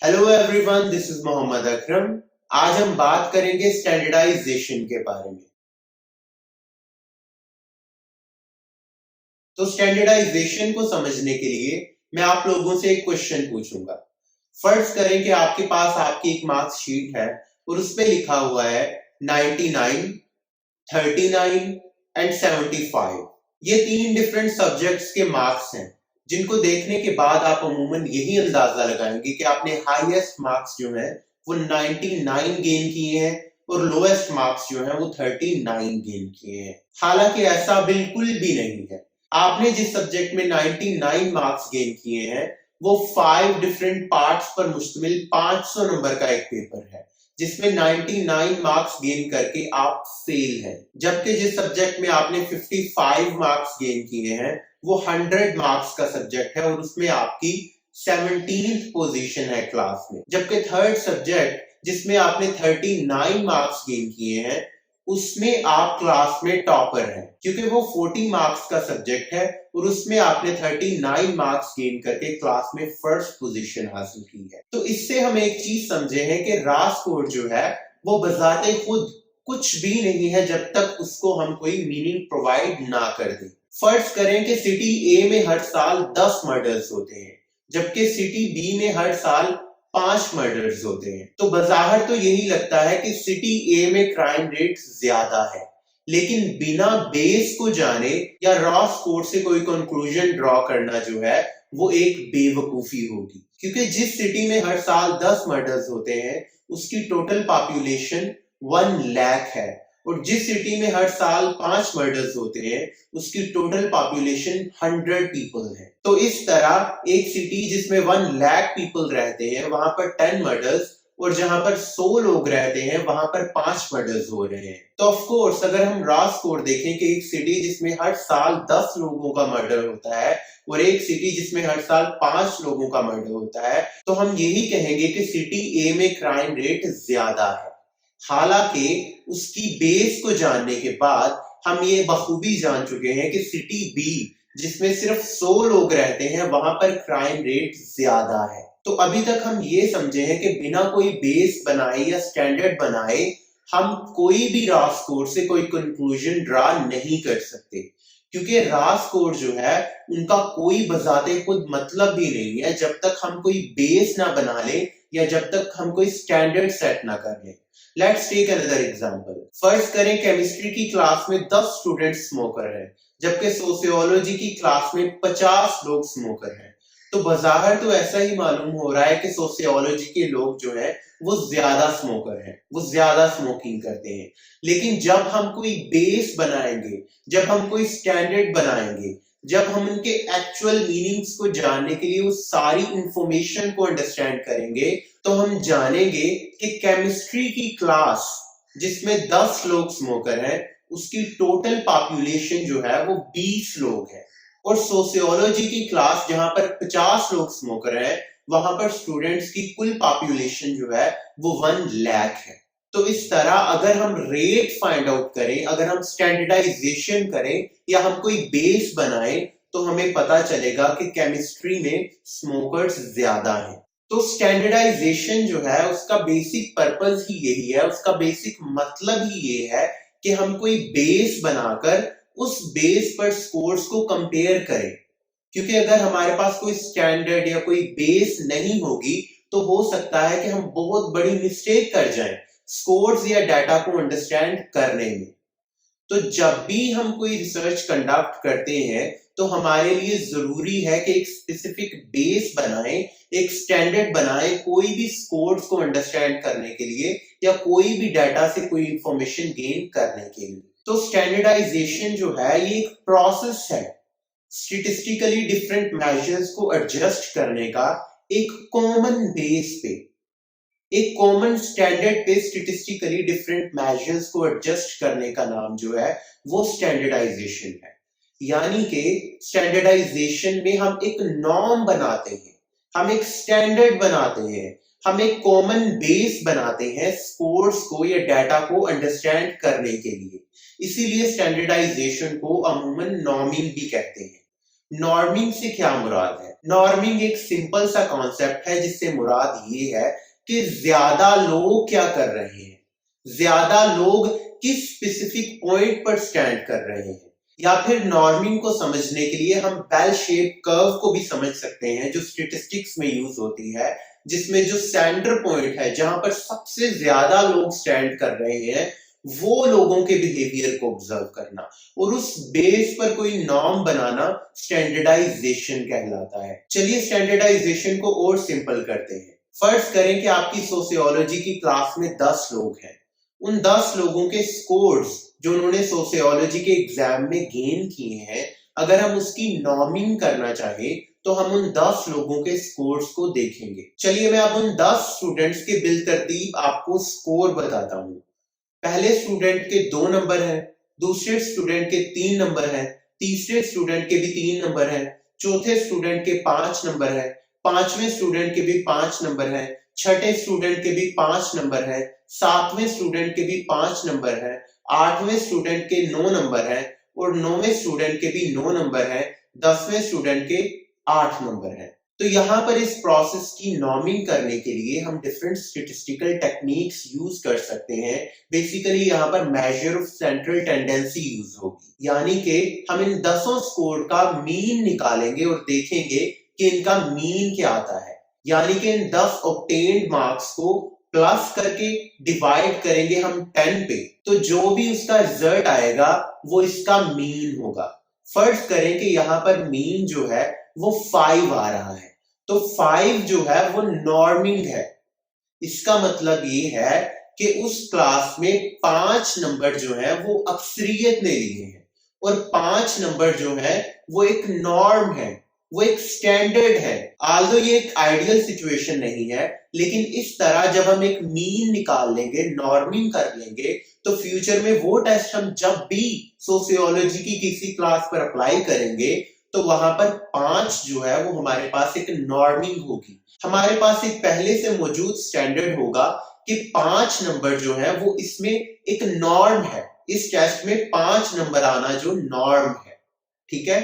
Hello everyone, this is Mohammad Akram. आज हम बात करेंगे स्टैंडर्डाइजेशन के बारे में। तो स्टैंडर्डाइजेशन को समझने के लिए मैं आप लोगों से एक क्वेश्चन पूछूंगा। फर्ज करें कि आपके पास आपकी एक मार्क्स शीट है और उस पे लिखा हुआ है 99, 39 एंड 75। ये तीन डिफरेंट सब्जेक्ट्स के मार्क्स हैं, जिनको देखने के बाद आप अमूमन यही अंदाजा लगाएंगे कि आपने हाईएस्ट मार्क्स जो है वो 99 गेन किए हैं और लोएस्ट मार्क्स जो है वो 39 गेन किए हैं। हालांकि ऐसा बिल्कुल भी नहीं है। आपने जिस सब्जेक्ट में 99 मार्क्स गेन किए हैं वो 5 डिफरेंट पार्ट्स पर मुश्तमिल 500 नंबर का एक पेपर है, जिसमें 99 मार्क्स गेन करके आप फेल हैं। जबकि जिस सब्जेक्ट में आपने 55 मार्क्स गेन किए हैं वो 100 मार्क्स का सब्जेक्ट है और उसमें आपकी 17th पोजीशन है क्लास में। जबकि थर्ड सब्जेक्ट जिसमें आपने 39 मार्क्स गेन किए हैं उसमें आप क्लास में टॉपर हैं, क्योंकि वो 40 मार्क्स का सब्जेक्ट है और उसमें आपने 39 मार्क्स गेन करके क्लास में फर्स्ट पोजीशन हासिल की है। तो इससे हम एक चीज समझे हैं कि रॉ स्कोर जो है वो बजाते खुद कुछ भी नहीं है जब तक उसको हम कोई मीनिंग प्रोवाइड ना कर दें। फर्ज करें कि सिटी ए में हर साल 10 मर्डर्स होते हैं, जबकि सिटी बी में हर साल 5 मर्डर्स होते हैं। तो बज़ाहिर तो यही लगता है कि सिटी ए में क्राइम रेट ज्यादा है, लेकिन बिना बेस को जाने या रॉ स्कोर से कोई कंक्लूजन ड्रॉ करना जो है वो एक बेवकूफी होगी। क्योंकि जिस सिटी में हर साल 10 मर्डर्स होते हैं उसकी टोटल पॉपुलेशन 1 लाख है, और जिस सिटी में हर साल 5 मर्डर्स होते हैं उसकी टोटल पॉपुलेशन 100 पीपल है। तो इस तरह एक सिटी जिसमें 1 लाख पीपल रहते हैं वहां पर 10 मर्डर्स, और जहां पर 100 लोग रहते हैं वहां पर 5 मर्डर्स हो रहे हैं। तो ऑफ कोर्स अगर हम रॉ स्कोर देखें कि एक सिटी जिसमें हर साल 10 लोगों का मर्डर होता है और एक सिटी जिसमें हर साल 5 लोगों का मर्डर होता है, तो हम यही कहेंगे कि सिटी ए में क्राइम रेट ज्यादा है। हालांकि उसकी बेस को जानने के बाद हम ये बखूबी जान चुके हैं कि सिटी बी जिसमें सिर्फ 100 लोग रहते हैं वहां पर क्राइम रेट ज्यादा है। तो अभी तक हम ये समझे हैं कि बिना कोई बेस बनाए या स्टैंडर्ड बनाए हम कोई भी रॉ स्कोर से कोई कंक्लूजन ड्रा नहीं कर सकते, क्योंकि रॉ स्कोर जो है उनका कोई बजाते खुद मतलब भी नहीं है जब तक हम कोई बेस ना बना ले या जब तक हम कोई स्टैंडर्ड सेट ना कर ले। Let's take another example. फर्ज करें केमिस्ट्री की क्लास में 10 स्टूडेंट स्मोकर हैं, जबकि सोशियोलॉजी की क्लास में 50 लोग स्मोकर हैं। तो बज़ाहिर तो ऐसा ही मालूम हो रहा है कि सोशियोलॉजी के लोग जो हैं वो ज्यादा स्मोकर हैं, वो ज्यादा स्मोकिंग करते हैं। लेकिन जब हम कोई बेस बनाएंगे, जब हम कोई स्टैंडर्ड बनाएंगे, जब हम उनके एक्चुअल मीनिंग्स को जानने के लिए उस सारी इंफॉर्मेशन को अंडरस्टैंड करेंगे, तो हम जानेंगे कि केमिस्ट्री की क्लास जिसमें 10 लोग स्मोकर हैं उसकी टोटल पॉपुलेशन जो है वो 20 लोग है, और सोशियोलॉजी की क्लास जहां पर 50 लोग स्मोकर हैं वहां पर स्टूडेंट्स की कुल पॉपुलेशन जो है वो 1 लाख है। तो इस तरह अगर हम रेट फाइंड आउट करें, अगर हम स्टैंडर्डाइजेशन करें या हम कोई बेस बनाएं, तो हमें पता चलेगा कि केमिस्ट्री में स्मोकर्स ज्यादा हैं। तो स्टैंडर्डाइजेशन जो है उसका बेसिक पर्पस ही यही है, उसका बेसिक मतलब ही ये है कि हम कोई बेस बनाकर उस बेस पर स्कोर्स को कंपेयर करें। क्योंकि अगर हमारे पास कोई स्टैंडर्ड या कोई बेस नहीं होगी तो हो सकता है कि हम बहुत बड़ी मिस्टेक कर जाएं स्कोर्स या डाटा को अंडरस्टैंड करने में। तो जब भी हम कोई रिसर्च कंडक्ट करते हैं तो हमारे लिए जरूरी है कि एक स्पेसिफिक बेस बनाएं, एक स्टैंडर्ड बनाएं कोई भी स्कोर्स को अंडरस्टैंड करने के लिए या कोई भी डाटा से कोई इंफॉर्मेशन गेन करने के लिए। तो स्टैंडर्डाइजेशन जो है ये एक प्रोसेस है, स्टैटिस्टिकली डिफरेंट मेजर्स को एडजस्ट करने का एक कॉमन बेस पे, एक कॉमन स्टैंडर्ड पे स्टैटिस्टिकली डिफरेंट मेजर्स को एडजस्ट करने का नाम जो है वो स्टैंडर्डाइजेशन है। यानी कि स्टैंडर्डाइजेशन में हम एक नॉर्म बनाते हैं, हम एक स्टैंडर्ड बनाते हैं, हम एक कॉमन बेस बनाते हैं स्कोर्स को या डाटा को अंडरस्टैंड करने के लिए। इसीलिए स्टैंडर्डाइजेशन को अमूमन नॉर्मिंग भी कहते हैं। नॉर्मिंग से क्या मुराद है? नॉर्मिंग एक सिंपल सा कॉन्सेप्ट है जिससे मुराद ये है कि ज्यादा लोग क्या कर रहे हैं, ज्यादा लोग किस स्पेसिफिक पॉइंट पर स्टैंड कर रहे हैं। या फिर नॉर्मिंग को समझने के लिए हम बेल शेप कर्व को भी समझ सकते हैं जो स्टैटिस्टिक्स में यूज होती है, जिसमें जो सेंटर पॉइंट है जहां पर सबसे ज्यादा लोग स्टैंड कर रहे हैं वो लोगों के बिहेवियर को ऑब्जर्व करना और उस बेस पर कोई नॉर्म बनाना स्टैंडर्डाइजेशन कहलाता है। चलिए स्टैंडर्डाइजेशन को और सिंपल करते हैं। फर्ज करें कि आपकी सोशियोलॉजी की क्लास में 10 लोग हैं। उन 10 लोगों के स्कोर्स जो उन्होंने सोशियोलॉजी के एग्जाम में गेन किए हैं, अगर हम उसकी नॉर्मिंग करना चाहें तो हम उन 10 लोगों के स्कोर्स को देखेंगे। चलिए मैं अब उन 10 स्टूडेंट्स के बिलतरतीब आपको स्कोर बताता हूं। पहले स्टूडेंट के 2 नंबर हैं, दूसरे स्टूडेंट के 3 नंबर हैं, तीसरे स्टूडेंट के भी 3 नंबर हैं, चौथे स्टूडेंट के 5 नंबर हैं, पांचवें स्टूडेंट के भी 5 नंबर हैं, छठे स्टूडेंट के भी 5 नंबर हैं, सातवें स्टूडेंट के भी 5 नंबर हैं, आठवें स्टूडेंट के 9 नंबर हैं और 9वें स्टूडेंट के भी 9 नंबर हैं, 10वें स्टूडेंट के 8 नंबर हैं। तो यहाँ पर इस प्रोसेस की नॉर्मिंग करने के लिए हम डिफरेंट स्टैटिस्टिकल टेक्निक्स यूज कर सकते हैं। बेसिकली यहाँ पर measure of central tendency use होगी, यानी कि हम इन 10 स्कोर का मीन निकालेंगे और देखेंगे कि इनका मीन क्या आता है, यानी कि इन 10 ऑब्टेन्ड मार्क्स को प्लस करके डिवाइड करेंगे हम 10 पे, तो जो भी उसका रिजल्ट आएगा वो इसका मीन होगा। फर्ज करें कि यहाँ पर मीन जो है वो 5 आ रहा है, तो 5 जो है वो नॉर्मिंग है। इसका मतलब ये है कि उस क्लास में 5 नंबर जो है वो अक्सरियत ने लिए हैं और 5 नंबर जो है वो एक नॉर्म है, वो एक स्टैंडर्ड है। आल्दो ये एक आइडियल सिचुएशन नहीं है, लेकिन इस तरह जब हम एक मीन निकाल लेंगे, नॉर्मिंग कर लेंगे, तो फ्यूचर में वो टेस्ट हम जब भी सोशियोलॉजी की किसी क्लास पर अप्लाई करेंगे तो वहां पर 5 जो है वो हमारे पास एक नॉर्मिंग होगी। हमारे पास एक पहले से मौजूद स्टैंडर्ड होगा कि 5 नंबर जो है वो इसमें एक नॉर्म है। इस टेस्ट में 5 नंबर आना जो नॉर्म है, ठीक है,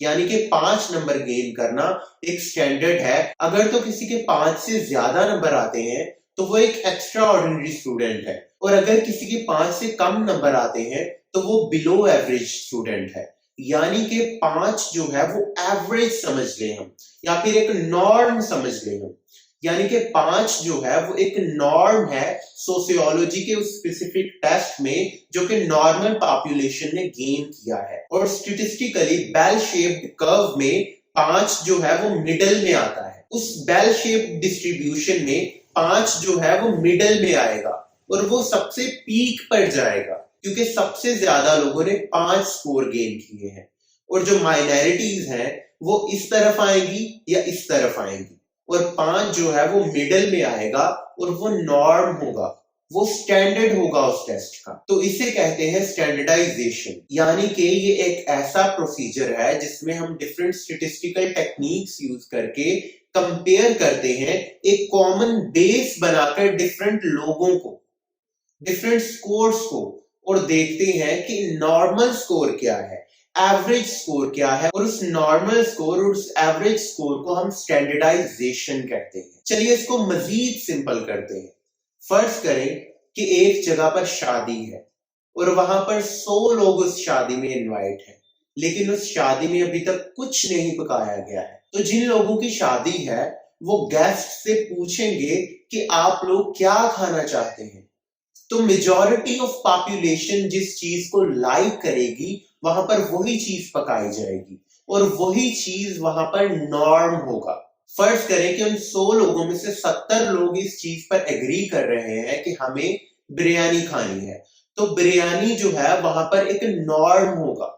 यानी कि 5 नंबर गेन करना एक स्टैंडर्ड है। अगर तो किसी के 5 से ज्यादा नंबर आते हैं तो वो एक एक्स्ट्रा ऑर्डिनरी स्टूडेंट है, और अगर किसी के 5 से कम नंबर आते हैं तो वो बिलो एवरेज स्टूडेंट है। यानी कि 5 जो है वो एवरेज समझ ले हम, या फिर एक नॉर्म समझ ले हम, यानी कि 5 जो है वो एक नॉर्म है सोशियोलॉजी के उस स्पेसिफिक टेस्ट में जो कि नॉर्मल पॉपुलेशन ने गेन किया है। और स्टैटिस्टिकली बेल शेप्ड कर्व में 5 जो है वो मिडल में आता है। उस बेल शेप्ड डिस्ट्रीब्यूशन में 5 जो है वो मिडल में आएगा और वो सबसे पीक पर जाएगा क्योंकि सबसे ज्यादा लोगों ने 5 स्कोर गेन किए हैं, और जो माइनॉरिटीज हैं वो इस तरफ आएंगी या इस तरफ आएंगी, और 5 जो है वो मिडल में आएगा और वो नॉर्म होगा, वो स्टैंडर्ड होगा उस टेस्ट का। तो इसे कहते हैं स्टैंडर्डाइजेशन, यानी कि ये एक ऐसा प्रोसीजर है जिसमें हम डिफरेंट स्टैटिस्टिकल टेक्निक्स यूज करके कंपेयर करते हैं, एक कॉमन बेस बनाकर डिफरेंट लोगों को, डिफरेंट स्कोर्स को, और देखते हैं कि नॉर्मल स्कोर क्या है, एवरेज स्कोर क्या है, और उस नॉर्मल स्कोर और उस एवरेज स्कोर को हम स्टैंडर्डाइजेशन कहते हैं। चलिए इसको मजीद सिंपल करते हैं। फर्ज करें कि एक जगह पर शादी है और वहां पर 100 लोग उस शादी में इनवाइट हैं, लेकिन उस शादी में अभी तक कुछ नहीं पकाया गया है। तो जिन लोगों की शादी है वो गेस्ट से पूछेंगे कि आप लोग क्या खाना चाहते हैं, तो मेजॉरिटी ऑफ पॉपुलेशन जिस चीज को लाइक करेगी वहां पर वही चीज पकाई जाएगी और वही चीज वहां पर नॉर्म होगा। फर्ज करें कि उन 100 लोगों में से 70 लोग इस चीज पर एग्री कर रहे हैं कि हमें बिरयानी खानी है, तो बिरयानी जो है वहां पर एक नॉर्म होगा,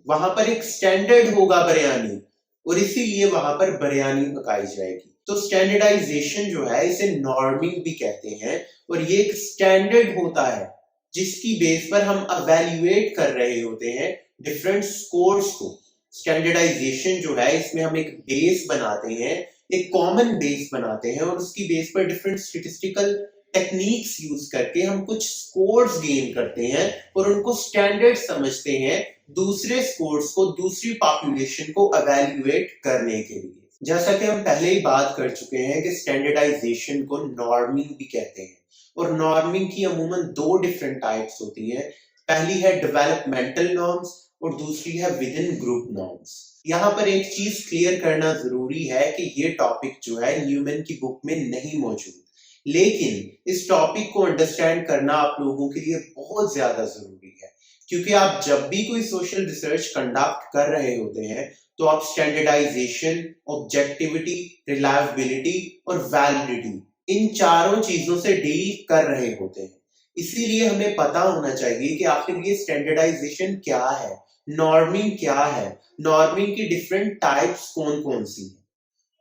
वहां पर एक स्टैंडर्ड होगा बिरयानी, और इसीलिए वहां पर बिरयानी पकाई जाएगी। तो स्टैंडर्डाइजेशन जो है इसे नॉर्मिंग भी कहते हैं, और ये एक स्टैंडर्ड होता है जिसकी बेस पर हम एवेल्युएट कर रहे होते हैं डिफरेंट स्कोर्स को। स्टैंडर्डाइजेशन जो है इसमें हम एक बेस बनाते हैं, एक कॉमन बेस बनाते हैं, और उसकी बेस पर डिफरेंट स्टैटिस्टिकल टेक्निक्स यूज करके हम कुछ स्कोर्स गेन करते हैं और उनको स्टैंडर्ड समझते हैं दूसरे स्कोर्स को, दूसरी पॉपुलेशन को एवेल्युएट करने के लिए। जैसा कि हम पहले ही बात कर चुके हैं कि स्टैंडर्डाइजेशन को नॉर्मिंग भी कहते हैं, और नॉर्मिंग की अमूमन दो डिफरेंट टाइप्स होती हैं। पहली है डेवलपमेंटल नॉर्म्स और दूसरी है विद इन ग्रुप नॉर्म्स। यहाँ पर एक चीज क्लियर करना जरूरी है कि ये टॉपिक जो है न्यूमैन की बुक में नहीं मौजूद, लेकिन इस टॉपिक को अंडरस्टैंड करना आप लोगों के लिए बहुत ज्यादा जरूरी है, क्योंकि आप जब भी कोई सोशल रिसर्च कंडक्ट कर रहे होते हैं तो आप स्टैंडर्डाइजेशन, ऑब्जेक्टिविटी, रिलायबिलिटी और वैलिडिटी, इन चारों चीजों से डील कर रहे होते हैं। इसीलिए हमें पता होना चाहिए कि आखिर ये स्टैंडर्डाइजेशन क्या है, नॉर्मिंग क्या है, नॉर्मिंग की डिफरेंट टाइप्स कौन कौन सी है।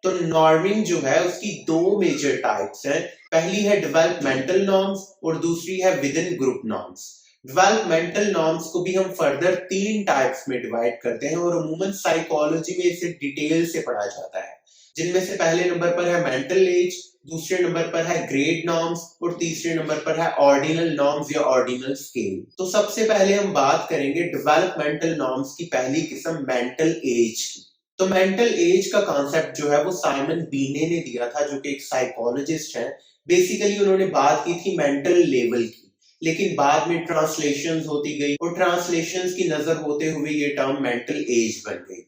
तो नॉर्मिंग जो है उसकी दो मेजर टाइप्स हैं। पहली है डेवलपमेंटल नॉर्म्स और दूसरी है with in group norms. Developmental norms को भी हम फर्दर 3 टाइप्स में डिवाइड करते हैं और अमूमन साइकोलॉजी में इसे डिटेल से पढ़ा जाता है, जिनमें से पहले नंबर पर है मेंटल एज, दूसरे नंबर पर है ग्रेड नॉर्म्स और तीसरे नंबर पर है ऑर्डिनल नॉर्म्स या ऑर्डिनल स्केल। तो सबसे पहले हम बात करेंगे डेवलपमेंटल नॉर्म्स की पहली किस्म मेंटल एज की। तो मेंटल एज का कॉन्सेप्ट जो है वो साइमन बीने ने दिया था, जो कि एक साइकोलॉजिस्ट है। बेसिकली उन्होंने बात की थी मेंटल लेवल की, लेकिन बाद में ट्रांसलेशंस होती गई और ट्रांसलेशंस की नजर होते हुए ये टर्म मेंटल एज बन गई।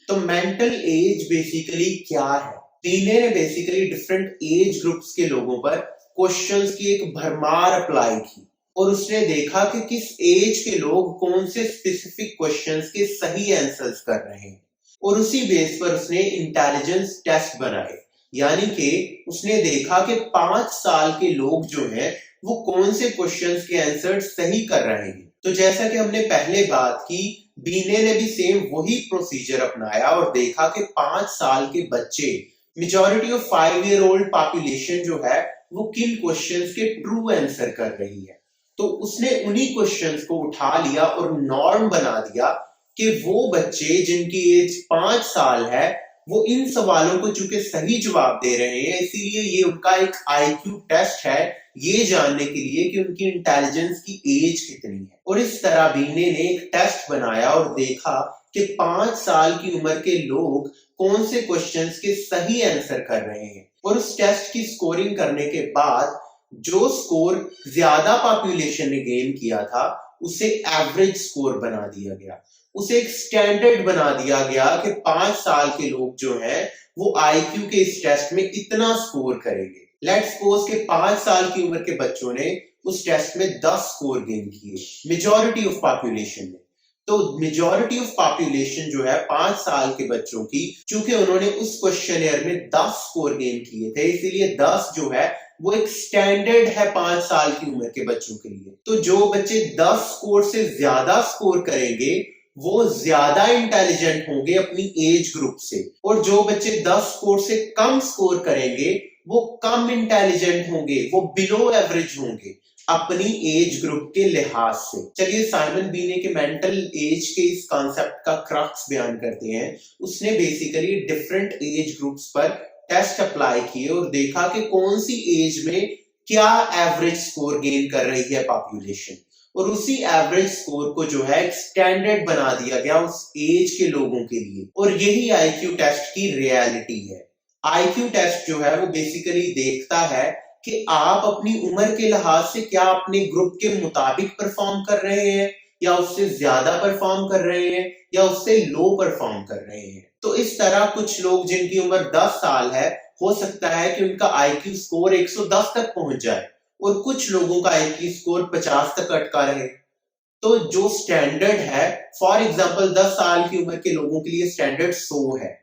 तो मेंटल एज बेसिकली क्या है? बीने ने बेसिकली डिफरेंट एज ग्रुप्स के लोगों पर क्वेश्चंस की एक भरमार अप्लाई की और उसने देखा कि किस एज के लोग कौन से स्पेसिफिक क्वेश्चंस के सही आंसर्स कर रहे हैं, और उसी बेस पर उसने इंटेलिजेंस टेस्ट बनाए। यानी कि उसने देखा कि 5 साल के लोग जो हैं वो कौन से क्वेश्चंस के आंसर सही कर रहे हैं। तो जैसा कि हमने पहले बात की, बीने ने भी सेम वही प्रोसीजर अपनाया और देखा कि 5 साल के बच्चे, majority of 5 year old population जो है वो किन क्वेश्चंस के ट्रू आंसर कर रही है। तो उसने उन्हीं क्वेश्चंस को उठा लिया और नॉर्म बना दिया कि वो बच्चे जिनकी एज 5 साल है वो इन सवालों को चूंकि सही जवाब दे रहे हैं, इसीलिए ये उनका एक आईक्यू टेस्ट है ये जानने के लिए कि उनकी इंटेलिजेंस की एज कितनी है। और इस तरह बीने ने एक टेस्ट बनाया और देखा कि 5 साल की उम्र के लोग कौन से क्वेश्चंस के सही आंसर कर रहे हैं, और उस टेस्ट की स्कोरिंग करने के बाद जो स्कोर ज्यादा पॉपुलेशन ने गेन किया था उसे एवरेज स्कोर बना दिया गया। उसे एक स्टैंडर्ड बना दिया गया कि 5 साल के लोग जो हैं वो आईक्यू के इस टेस्ट में इतना स्कोर करेंगे। लेट्स सपोज के 5 साल की उम्र के बच्चों ने उस टेस्ट में 10 स्कोर गेन किए मेजॉरिटी ऑफ पॉपुलेशन में। तो मेजॉरिटी ऑफ पॉपुलेशन जो है 5 साल के बच्चों की, चूंकि उन्होंने उस क्वेश्चनेयर में 10 स्कोर गेन किए थे, इसीलिए 10 जो है वो एक स्टैंडर्ड है 5 साल की उम्र के बच्चों के लिए। तो जो बच्चे 10 स्कोर से ज्यादा स्कोर करेंगे वो ज्यादा इंटेलिजेंट होंगे अपनी एज ग्रुप से, और जो बच्चे 10 स्कोर से कम स्कोर करेंगे वो कम इंटेलिजेंट होंगे, वो बिलो एवरेज होंगे अपनी एज ग्रुप के लिहाज से। चलिए साइमन बीने के मेंटल एज के इस कॉन्सेप्ट का क्रक्स बयान करते हैं। उसने बेसिकली डिफरेंट एज ग्रुप्स पर टेस्ट अप्लाई किए और देखा कि कौन सी एज में क्या एवरेज स्कोर गेन कर रही है पॉपुलेशन, और उसी एवरेज स्कोर को जो है स्टैंडर्ड बना दिया गया उस एज के लोगों के लिए। और यही आईक्यू टेस्ट की रियलिटी है। आईक्यू टेस्ट जो है वो बेसिकली देखता है कि आप अपनी उम्र के लिहाज से क्या अपने ग्रुप के मुताबिक परफॉर्म कर रहे हैं, या उससे ज्यादा परफॉर्म कर रहे हैं, या उससे लो परफॉर्म कर रहे हैं। तो इस तरह कुछ लोग जिनकी उम्र 10 साल है, हो सकता है कि उनका आईक्यू स्कोर 110 तक पहुंच जाए, और कुछ लोगों का आईक्यू स्कोर 50 तक अटका रहे। तो जो स्टैंडर्ड है, फॉर एग्जांपल 10 साल की उम्र के लोगों के लिए स्टैंडर्ड 100 है।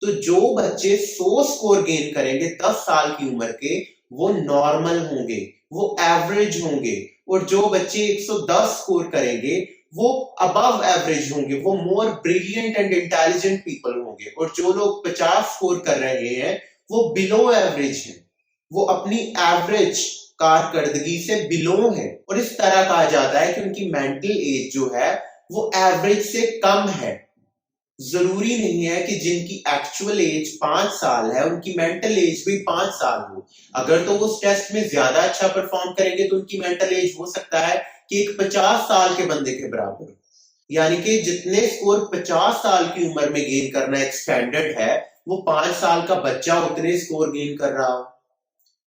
तो जो बच्चे 100 स्कोर गेन करेंगे 10 साल की उम्र के, वो नॉर्मल होंगे, वो एवरेज होंगे, और जो बच्चे 110 स्कोर करेंगे वो अबव एवरेज होंगे, वो मोर ब्रिलियंट एंड इंटेलिजेंट पीपल होंगे, और जो लोग 50 स्कोर कर रहे हैं वो बिलो एवरेज हैं, वो अपनी एवरेज कारकर्दगी से बिलो है। और इस तरह कहा जाता है कि उनकी मेंटल एज जो है वो एवरेज से कम है। जरूरी नहीं है कि जिनकी एक्चुअल एज 5 साल है उनकी मेंटल एज भी 5 साल हो। अगर तो वो उस टेस्ट में ज्यादा अच्छा परफॉर्म करेंगे तो उनकी मेंटल एज हो सकता है कि एक 50 साल के बंदे के बराबर हो। यानी कि जितने स्कोर 50 साल की उम्र में गेन करना एक स्टैंडर्ड है, वो 5 साल का बच्चा उतने स्कोर गेन कर रहा हो।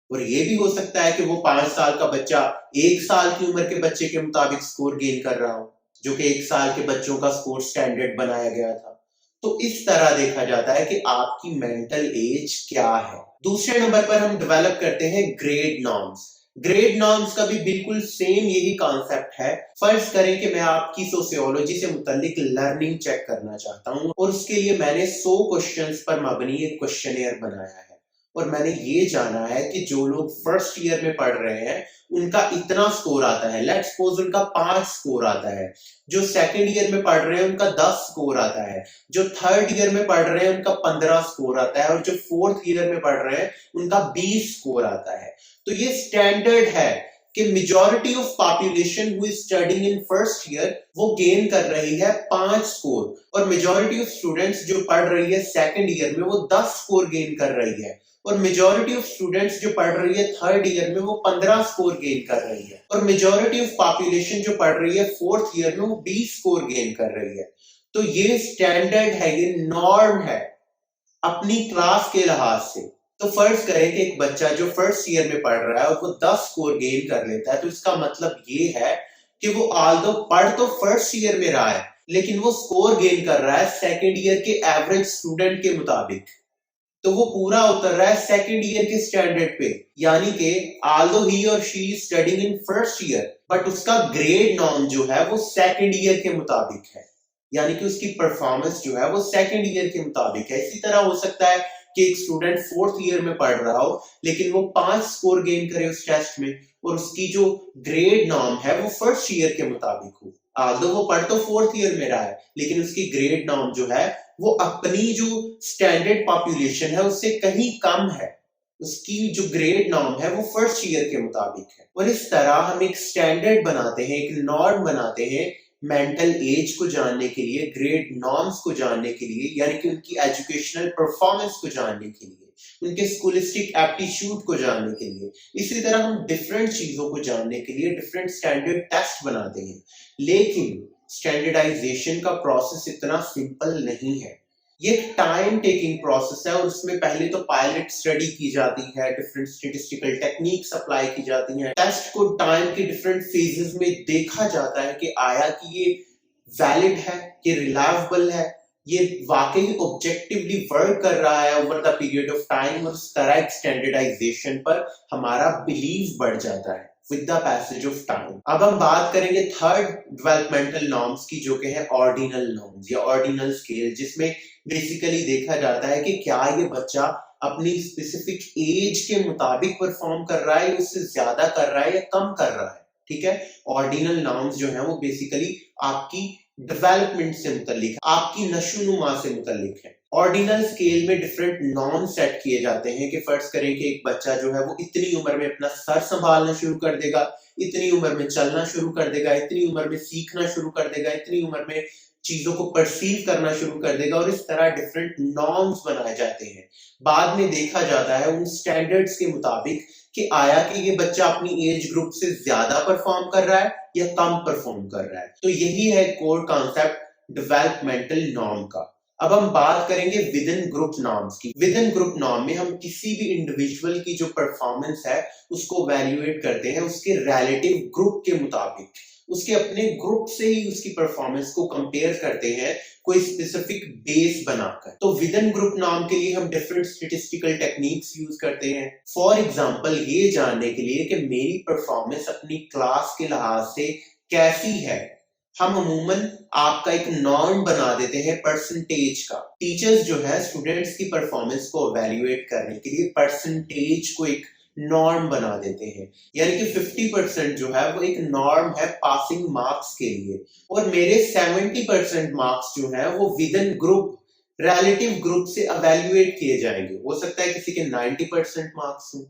और ये भी हो सकता है कि वो 5 साल का बच्चा 1 साल की उम्र के बच्चे के मुताबिक स्कोर गेन कर रहा हो, जो कि 1 साल के बच्चों का स्कोर स्टैंडर्ड बनाया गया था। तो इस तरह देखा जाता है कि आपकी मेंटल एज क्या है। दूसरे नंबर पर हम डेवलप करते हैं ग्रेड नॉर्म्स। ग्रेड नॉर्म्स का भी बिल्कुल सेम यही कॉन्सेप्ट है। फर्ज करें कि मैं आपकी सोशियोलॉजी से मुतालिक लर्निंग चेक करना चाहता हूं और उसके लिए मैंने 100 क्वेश्चंस पर मबनी एक क्वेश्चनेयर बनाया है और मैंने ये जाना है कि जो लोग फर्स्ट ईयर में पढ़ रहे हैं उनका इतना स्कोर आता है, लेट्स सपोज उनका 5 स्कोर आता है, जो सेकंड ईयर में पढ़ रहे हैं उनका 10 स्कोर आता है, जो थर्ड ईयर में पढ़ रहे हैं उनका 15 स्कोर आता है और जो फोर्थ ईयर में पढ़ रहे हैं उनका 20 स्कोर आता है। तो ये स्टैंडर्ड है कि majority of population who is studying in first year वो गेन कर रही है 5 स्कोर और मेजॉरिटी ऑफ स्टूडेंट्स जो पढ़ रही है सेकंड ईयर में वो 10 स्कोर गेन कर रही है और मेजॉरिटी ऑफ स्टूडेंट्स जो पढ़ रही है थर्ड ईयर में वो 15 स्कोर गेन कर रही है और मेजॉरिटी ऑफ पॉपुलेशन जो पढ़ रही है फोर्थ ईयर में वो 20 स्कोर गेन कर रही है। तो ये स्टैंडर्ड है, ये नॉर्म है अपनी क्लास के लिहाज से। तो फर्ज करें कि एक बच्चा जो फर्स्ट ईयर में पढ़ रहा है और वो 10 स्कोर गेन कर लेता है, तो इसका मतलब ये है कि वो आल्दो पढ़ तो फर्स्ट ईयर में रहा है लेकिन वो स्कोर गेन कर रहा है सेकंड ईयर के एवरेज स्टूडेंट के मुताबिक। तो वो पूरा उतर रहा है सेकंड ईयर के स्टैंडर्ड पे, यानी कि आल्दो ही और she is studying in first year but उसका ग्रेड नॉर्म जो है वो सेकंड ईयर के मुताबिक है, यानी कि उसकी परफॉर्मेंस जो है वो सेकंड ईयर के मुताबिक है। इसी तरह हो सकता है कि एक स्टूडेंट फोर्थ ईयर में पढ़ रहा हो लेकिन वो 5 स्कोर गेन करे उस टेस्ट में और उसकी जो ग्रेड नॉर्म है वो फर्स्ट ईयर के मुताबिक हो। आल्दो वो पढ़ तो फोर्थ ईयर में रहा है लेकिन उसकी ग्रेड नॉर्म जो है वो अपनी जो स्टैंडर्ड पॉपुलेशन है उससे कहीं कम है, उसकी जो ग्रेड नॉर्म है वो फर्स्ट ईयर के मुताबिक है। और इस तरह हम एक स्टैंडर्ड बनाते हैं, एक नॉर्म बनाते हैं मेंटल एज को जानने के लिए, ग्रेड नॉर्म्स को जानने के लिए, यानी कि उनकी एजुकेशनल परफॉर्मेंस को जानने के लिए, उनके स्कूलिस्टिक एप्टीट्यूड को जानने के लिए। इसी तरह हम डिफरेंट चीजों को जानने के लिए डिफरेंट स्टैंडर्ड टेस्ट बनाते हैं। लेकिन स्टैंडर्डाइजेशन का प्रोसेस इतना सिंपल नहीं है, ये टाइम टेकिंग प्रोसेस है और उसमें पहले तो पायलट स्टडी की जाती है, डिफरेंट स्टैटिस्टिकल टेक्निक्स अप्लाई की जाती हैं, टेस्ट को टाइम के डिफरेंट फेजेस में देखा जाता है कि आया कि ये वैलिड है, ये रिलायबल है, ये वाकई ऑब्जेक्टिवली वर्क कर रहा है over the period of time, और उस तरह स्टैंडर्डाइजेशन पर हमारा बिलीव बढ़ जाता है with the passage of time। अब हम बात करेंगे थर्ड डेवलपमेंटल नॉर्म्स की, जो कि है ऑर्डिनल नॉर्म्स या ऑर्डिनल स्केल, जिसमें बेसिकली देखा जाता है कि क्या ये बच्चा अपनी स्पेसिफिक एज के मुताबिक परफॉर्म कर रहा है, उससे ज्यादा कर रहा है या कम कर रहा है। ठीक है, ऑर्डिनल नॉर्म्स जो है वो बेसिकली आपकी डेवलपमेंट से मुतालिक, आपकी नशोनुमा से मुतालिक है। ऑर्डिनल स्केल में डिफरेंट नॉर्म सेट किए जाते हैं कि फर्ज करें कि एक बच्चा जो है वो इतनी उम्र में अपना सर संभालना शुरू कर देगा, इतनी उम्र में चलना शुरू कर देगा, इतनी उम्र में सीखना शुरू कर देगा, इतनी उम्र में चीजों को परसीव करना शुरू कर देगा, और इस तरह डिफरेंट नॉर्म्स बनाए जाते हैं। बाद में देखा जाता है उन स्टैंडर्ड्स के मुताबिक कि आया कि ये बच्चा अपनी एज ग्रुप से ज्यादा परफॉर्म कर रहा है या कम परफॉर्म कर रहा है। तो यही है कोर कॉन्सेप्ट डेवलपमेंटल नॉर्म का। अब हम बात करेंगे विद इन ग्रुप नॉर्म्स की। विद इन ग्रुप नॉर्म में हम किसी भी इंडिविजुअल की जो परफॉर्मेंस है उसको वैल्यूएट करते हैं उसके रिलेटिव ग्रुप के मुताबिक, उसके अपने ग्रुप से ही उसकी परफॉर्मेंस को कंपेयर करते हैं कोई स्पेसिफिक बेस बनाकर। तो विद इन ग्रुप नॉर्म के लिए हम डिफरेंट स्टैटिस्टिकल टेक्निक्स यूज करते हैं। फॉर एग्जांपल ये जानने के लिए कि मेरी परफॉर्मेंस अपनी क्लास के लिहाज से कैसी है, हम अमूमन आपका एक नॉर्म बना देते हैं परसेंटेज का। टीचर्स जो है स्टूडेंट्स की परफॉर्मेंस को एवेल्युएट करने के लिए परसेंटेज को एक नॉर्म बना देते हैं, यानी कि 50% जो है वो एक नॉर्म है पासिंग मार्क्स के लिए, और मेरे 70% मार्क्स जो है वो with in group relative group से एवेल्युएट किए जाएंगे। हो सकता है किसी के 90% मार्क्स हो,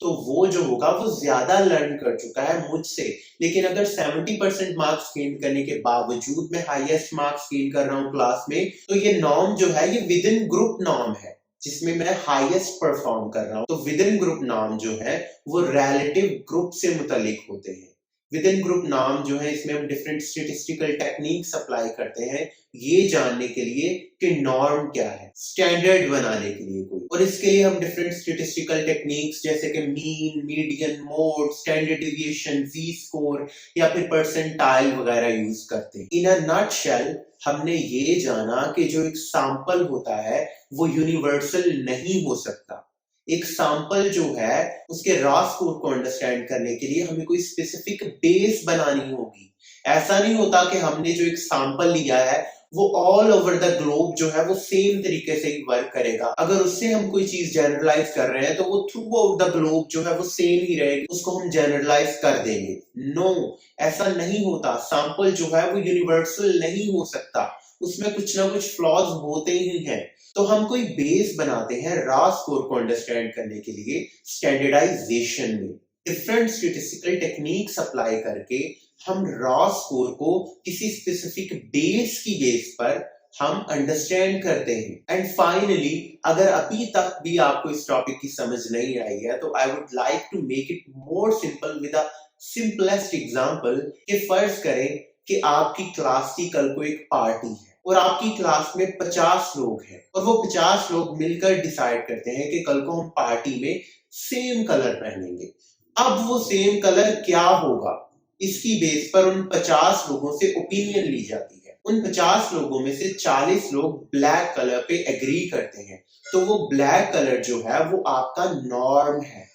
तो वो जो होगा वो ज्यादा लर्न कर चुका है मुझसे, लेकिन अगर 70% मार्क्स गेन करने के बावजूद मैं हाईएस्ट मार्क्स गेन कर रहा हूँ क्लास में, तो ये नॉर्म जो है ये विद इन ग्रुप नॉर्म है जिसमें मैं हाईएस्ट परफॉर्म कर रहा हूँ। तो विद इन ग्रुप नॉर्म जो है वो रिलेटिव ग्रुप से मुतालिक होते हैं। विद इन ग्रुप नाम जो है इसमें हम डिफरेंट स्टेटिस्टिकल टेक्निक्स अप्लाई करते हैं ये जानने के लिए कि नॉर्म क्या है, स्टैंडर्ड बनाने के लिए कोई। और इसके लिए हम डिफरेंट स्टेटिस्टिकल टेक्निक्स जैसे कि mean, median, mode, standard deviation, Z score या फिर परसेंटाइल वगैरह यूज करते हैं। इन अ नटशेल हमने ये जाना कि जो एक सैंपल होता है वो यूनिवर्सल नहीं हो सकता। एक सैंपल जो है उसके रॉ स्कोर को अंडरस्टैंड करने के लिए हमें कोई स्पेसिफिक बेस बनानी होगी। ऐसा नहीं होता कि हमने जो एक सैंपल लिया है वो ऑल ओवर द ग्लोब जो है वो सेम तरीके से ही वर्क करेगा। अगर उससे हम कोई चीज जनरलाइज कर रहे हैं तो वो थ्रू आउट द ग्लोब जो है वो सेम ही रहेगी, उसको हम जनरलाइज कर देंगे। नो, ऐसा नहीं होता। सैंपल जो है वो यूनिवर्सल नहीं हो सकता, उसमें कुछ ना कुछ फ्लॉज होते ही हैं। तो हम कोई बेस बनाते हैं रॉ स्कोर को अंडरस्टैंड करने के लिए स्टैंडर्डाइजेशन में। डिफरेंट स्टैटिस्टिकल टेक्निक्स अप्लाई करके हम रॉ स्कोर को किसी स्पेसिफिक बेस की बेस पर हम अंडरस्टैंड करते हैं। एंड फाइनली, अगर अभी तक भी आपको इस टॉपिक की समझ नहीं आई है तो I would like to make it more simple with a simplest example कि फर्ज करें कि आपकी क्लास की कल को एक पार्टी है और आपकी क्लास में 50 लोग हैं और वो 50 लोग मिलकर डिसाइड करते हैं कि कल को हम पार्टी में सेम कलर पहनेंगे। अब वो सेम कलर क्या होगा इसकी बेस पर उन 50 लोगों से ओपिनियन ली जाती है। उन 50 लोगों में से 40 लोग ब्लैक कलर पे एग्री करते हैं, तो वो ब्लैक कलर जो है वो आपका नॉर्म है,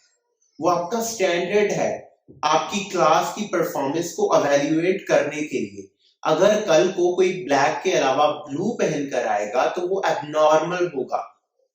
वो आपका स्टैंडर्ड है आपकी क्लास की परफॉर्मेंस को एवेल्युएट करने के लिए। अगर कल को कोई ब्लैक के अलावा ब्लू पहनकर आएगा तो वो एबनॉर्मल होगा,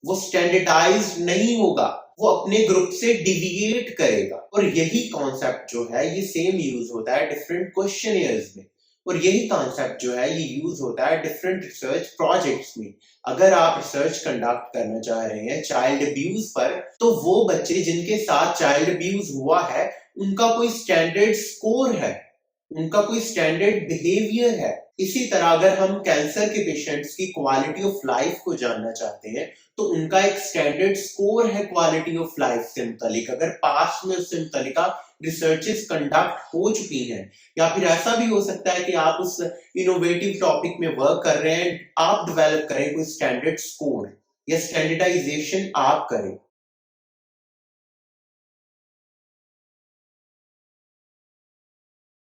वो स्टैंडर्डाइज्ड नहीं होगा, वो अपने ग्रुप से डिविएट करेगा। और यही कॉन्सेप्ट जो है ये सेम यूज होता है डिफरेंट क्वेश्चनियर्स में, और यही कॉन्सेप्ट जो है ये यूज होता है डिफरेंट रिसर्च प्रोजेक्ट्स में। अगर आप रिसर्च कंडक्ट करना चाह रहे हैं चाइल्ड अब्यूज पर, तो वो बच्चे जिनके साथ चाइल्ड अब्यूज हुआ है उनका कोई स्टैंडर्ड स्कोर है, उनका कोई स्टैंडर्ड बिहेवियर है। इसी तरह अगर हम कैंसर के पेशेंट्स की क्वालिटी ऑफ लाइफ को जानना चाहते हैं तो उनका एक स्टैंडर्ड स्कोर है क्वालिटी ऑफ लाइफ से मुतालिक। अगर पास्ट में उससे मुतालिक रिसर्चेस कंडक्ट हो चुकी हैं, या फिर ऐसा भी हो सकता है कि आप उस इनोवेटिव टॉपिक में वर्क कर रहे हैं, आप डेवलप करें कोई स्टैंडर्ड स्कोर या स्टैंडर्डाइजेशन आप करें।